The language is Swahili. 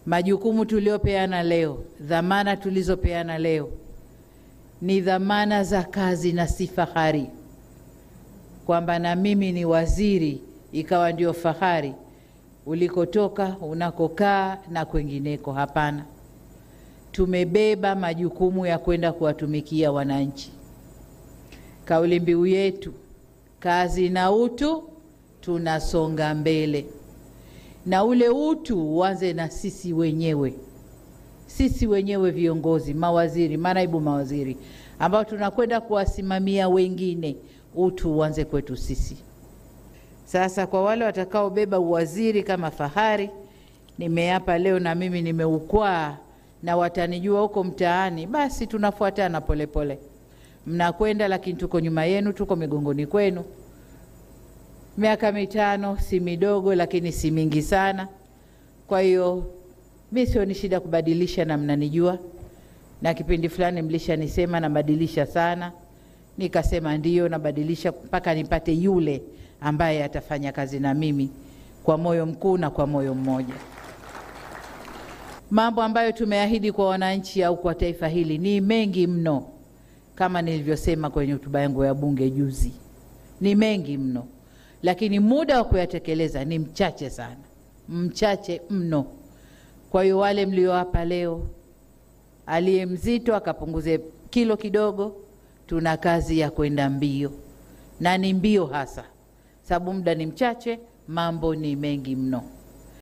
Majukumu tuliopeana leo, dhamana tulizopeana leo, ni dhamana za kazi na si fahari. Kwamba na mimi ni waziri ikawa ndio fahari ulikotoka, unakokaa na kwengineko. Hapana. Tumebeba majukumu ya kwenda kuwatumikia wananchi. Kauli mbiu yetu, kazi na utu, tunasonga mbele. Na ule utu uanze na sisi wenyewe. Sisi wenyewe viongozi, mawaziri, manaibu mawaziri, ambao tunakwenda kuwasimamia wengine. Utu uanze kwetu sisi. Sasa kwa wale watakaobeba uwaziri kama fahari, nimeapa leo na mimi nimeukwaa na watanijua huko mtaani, basi tunafuatana polepole. Mnakwenda lakini tuko nyuma yenu, tuko migongoni kwenu. Miaka 5 si midogo lakini si mingi sana. Kwa hiyo mimi sio ni shida kubadilisha, na mnanijua. Na kipindi fulani mlishanisema nabadilisha sana. Nikasema ndiyo nabadilisha mpaka nipate yule ambaye atafanya kazi na mimi kwa moyo mkuu na kwa moyo mmoja. Mambo ambayo tumeahidi kwa wananchi au kwa taifa hili ni mengi mno. Kama nilivyosema kwenye hotuba yangu ya bunge juzi, ni mengi mno, lakini muda wa kuyatekeleza ni mchache sana, mchache mno. Kwa hiyo wale mlio hapa leo, aliye mzito akapunguze kilo kidogo. Tuna kazi ya kwenda mbio, na ni mbio hasa, sababu muda ni mchache, mambo ni mengi mno.